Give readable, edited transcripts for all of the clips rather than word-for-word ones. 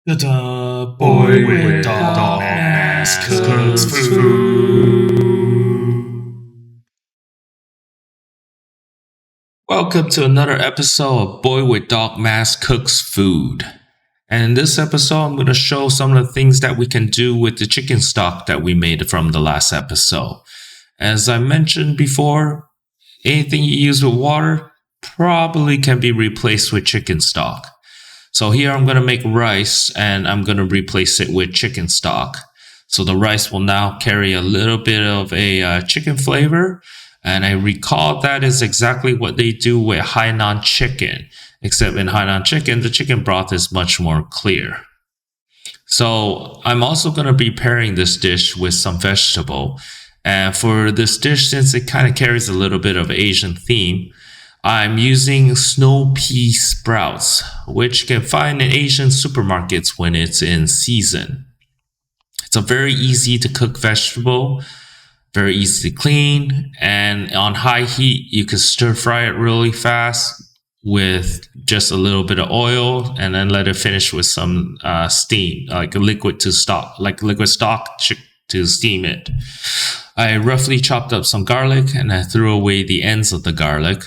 The boy with dog mask cooks food. Welcome to another episode of Boy with Dog Mask Cooks Food. And in this episode, I'm going to show some of the things that we can do with the chicken stock that we made from the last episode. As I mentioned before, anything you use with water probably can be replaced with chicken stock. So here I'm going to make rice and I'm going to replace it with chicken stock. So the rice will now carry a little bit of a chicken flavor. And I recall that is exactly what they do with Hainan chicken. Except in Hainan chicken, the chicken broth is much more clear. So I'm also going to be pairing this dish with some vegetable. And for this dish, since it kind of carries a little bit of Asian theme, I'm using snow pea sprouts, which you can find in Asian supermarkets when it's in season. It's a very easy to cook vegetable, very easy to clean, and on high heat, you can stir fry it really fast with just a little bit of oil and then let it finish with some steam, like liquid stock to steam it. I roughly chopped up some garlic and I threw away the ends of the garlic.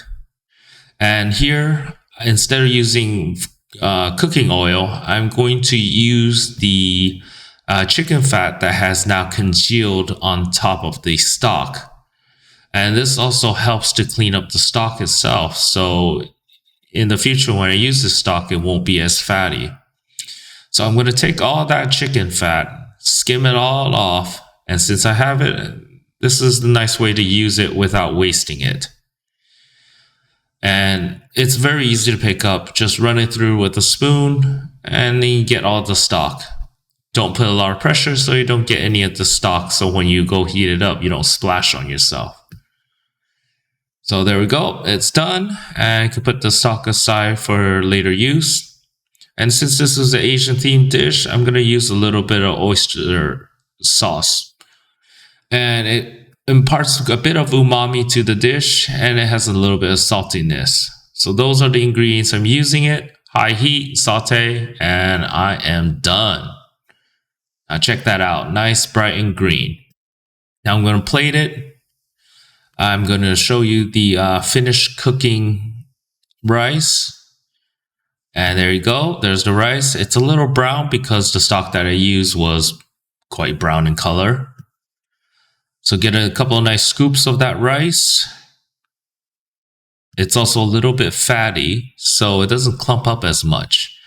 And here, instead of using cooking oil, I'm going to use the chicken fat that has now congealed on top of the stock. And this also helps to clean up the stock itself. So in the future, when I use this stock, it won't be as fatty. So I'm going to take all that chicken fat, skim it all off. And since I have it, this is the nice way to use it without wasting it. And it's very easy to pick up. Just run it through with a spoon and then you get all the stock. Don't put a lot of pressure so you don't get any of the stock. So when you go heat it up, you don't splash on yourself. So there we go. It's done. And I can put the stock aside for later use. And since this is an Asian themed dish, I'm going to use a little bit of oyster sauce. And it imparts a bit of umami to the dish, and it has a little bit of saltiness. So those are the ingredients I'm using it. High heat, saute, and I am done. Now check that out. Nice, bright and green. Now I'm going to plate it. I'm going to show you the finished cooking rice. And there you go. There's the rice. It's a little brown because the stock that I used was quite brown in color. So get a couple of nice scoops of that rice. It's also a little bit fatty, so it doesn't clump up as much.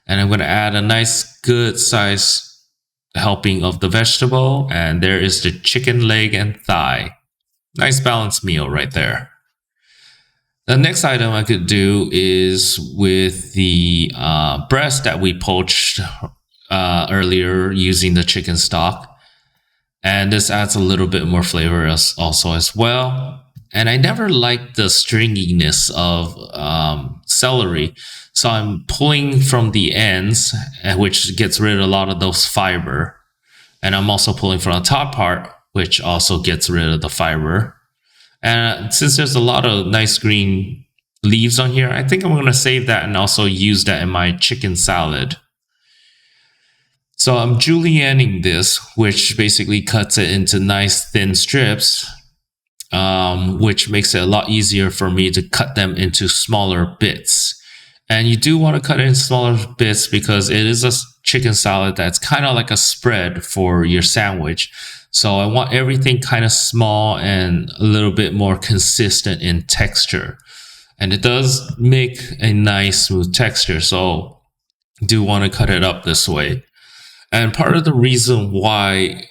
And I'm going to add a nice good size helping of the vegetable. And there is the chicken leg and thigh. Nice balanced meal right there. The next item I could do is with the breast that we poached earlier using the chicken stock. And this adds a little bit more flavor also as well. And I never liked the stringiness of celery. So I'm pulling from the ends, which gets rid of a lot of those fiber. And I'm also pulling from the top part, which also gets rid of the fiber. And since there's a lot of nice green leaves on here, I think I'm going to save that and also use that in my chicken salad. So I'm julienning this, which basically cuts it into nice thin strips, which makes it a lot easier for me to cut them into smaller bits. And you do want to cut it in smaller bits because it is a chicken salad that's kind of like a spread for your sandwich. So I want everything kind of small and a little bit more consistent in texture. And it does make a nice smooth texture. So I do want to cut it up this way. And part of the reason why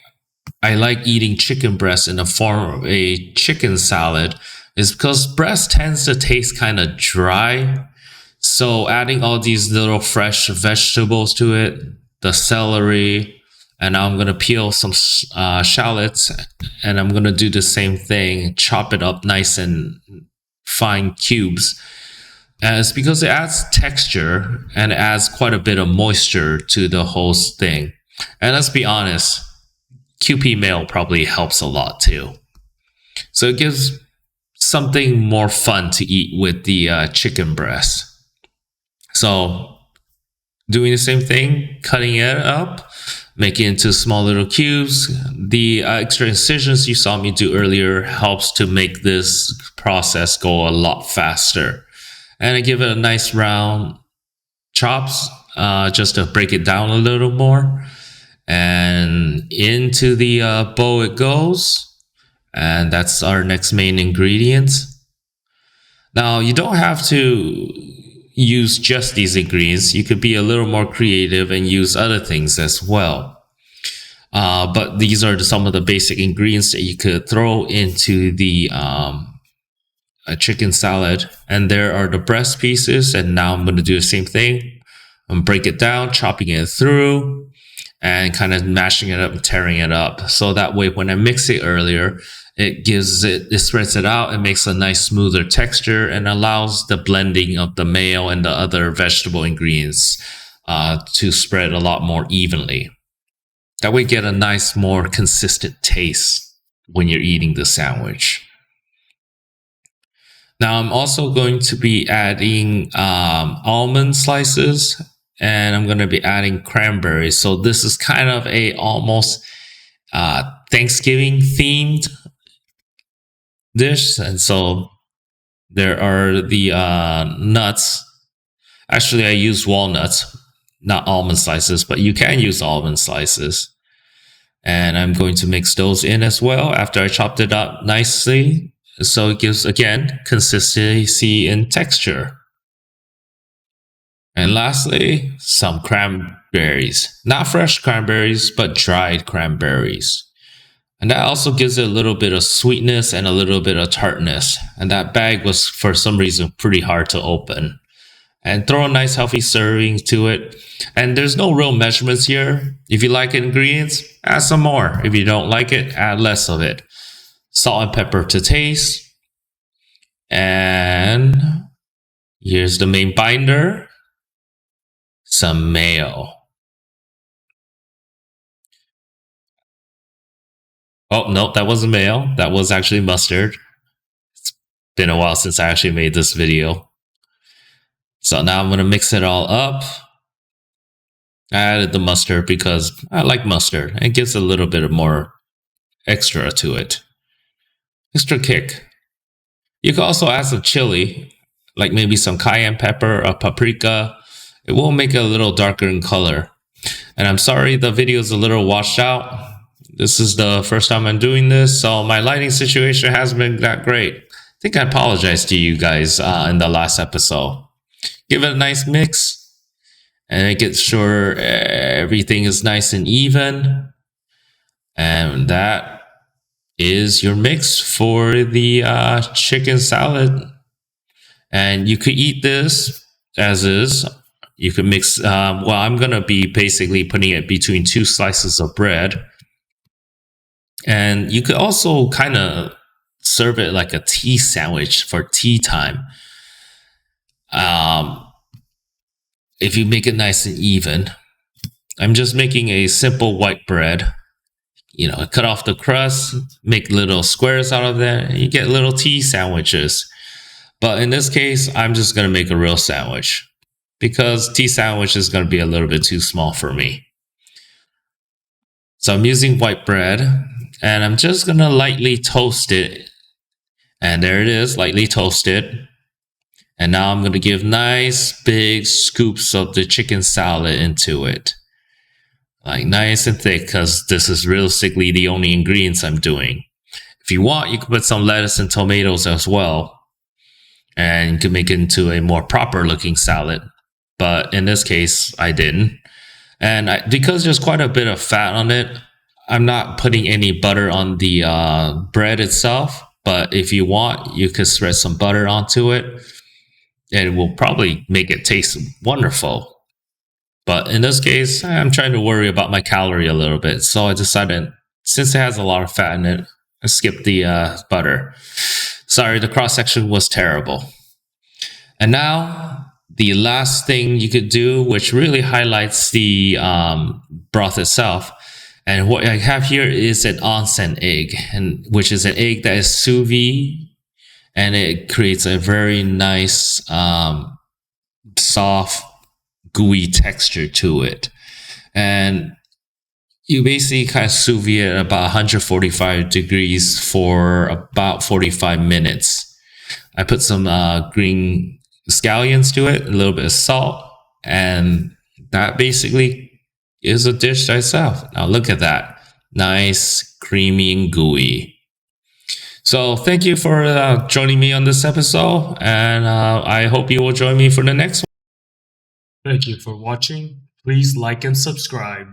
I like eating chicken breast in the form of a chicken salad is because breast tends to taste kind of dry. So adding all these little fresh vegetables to it, the celery, and now I'm going to peel some shallots, and I'm going to do the same thing, chop it up nice and fine cubes. And it's because it adds texture and it adds quite a bit of moisture to the whole thing. And let's be honest, QP mayo probably helps a lot too. So it gives something more fun to eat with the chicken breast. So Doing the same thing, cutting it up, making it into small little cubes. The extra incisions you saw me do earlier helps to make this process go a lot faster. And I give it a nice round chops just to break it down a little more. And into the bowl it goes. And that's our next main ingredient. Now, you don't have to use just these ingredients. You could be a little more creative and use other things as well. But these are some of the basic ingredients that you could throw into the a chicken salad. And there are the breast pieces. And now I'm going to do the same thing. I'm break it down, chopping it through, and kind of mashing it up and tearing it up. So that way, when I mix it earlier, it spreads it out and makes a nice smoother texture and allows the blending of the mayo and the other vegetable ingredients to spread a lot more evenly. That way, get a nice, more consistent taste when you're eating the sandwich. Now, I'm also going to be adding almond slices, and I'm going to be adding cranberries. So this is kind of a almost Thanksgiving themed dish. And so there are the nuts. Actually, I use walnuts, not almond slices, but you can use almond slices. And I'm going to mix those in as well after I chopped it up nicely. So it gives, again, consistency in texture. And lastly, some cranberries. Not fresh cranberries, but dried cranberries. And that also gives it a little bit of sweetness and a little bit of tartness. And that bag was, for some reason, pretty hard to open. And throw a nice healthy serving to it. And there's no real measurements here. If you like ingredients, add some more. If you don't like it, add less of it. Salt and pepper to taste. And here's the main binder. Some mayo. Oh, no, that wasn't mayo. That was actually mustard. It's been a while since I actually made this video. So now I'm going to mix it all up. I added the mustard because I like mustard. It gives a little bit of more extra to it. Extra kick. You can also add some chili, like maybe some cayenne pepper or paprika. It will make it a little darker in color. And I'm sorry the video is a little washed out. This is the first time I'm doing this, so my lighting situation hasn't been that great. I think I apologized to you guys in the last episode. Give it a nice mix, and make sure everything is nice and even. And that is your mix for the chicken salad. And you could eat this as is. You could mix, I'm going to be basically putting it between 2 slices of bread. And you could also kind of serve it like a tea sandwich for tea time. If you make it nice and even. I'm just making a simple white bread. You know, cut off the crust, make little squares out of that, and you get little tea sandwiches. But in this case, I'm just going to make a real sandwich because tea sandwich is going to be a little bit too small for me. So I'm using white bread, and I'm just going to lightly toast it. And there it is, lightly toasted. And now I'm going to give nice big scoops of the chicken salad into it. Like nice and thick, because this is realistically the only ingredients I'm doing. If you want, you can put some lettuce and tomatoes as well. And you can make it into a more proper looking salad. But in this case, I didn't. And because there's quite a bit of fat on it, I'm not putting any butter on the bread itself. But if you want, you could spread some butter onto it. And it will probably make it taste wonderful. But in this case, I'm trying to worry about my calorie a little bit. So I decided, since it has a lot of fat in it, I skipped the butter. Sorry, the cross-section was terrible. And now, the last thing you could do, which really highlights the broth itself. And what I have here is an onsen egg, which is an egg that is sous vide. And it creates a very nice, soft gooey texture to it. And you basically kind of sous vide at about 145 degrees for about 45 minutes. I put some green scallions to it, a little bit of salt, and that basically is a dish by itself. Now look at that. Nice, creamy, and gooey. So thank you for joining me on this episode, and I hope you will join me for the next one. Thank you for watching. Please like and subscribe.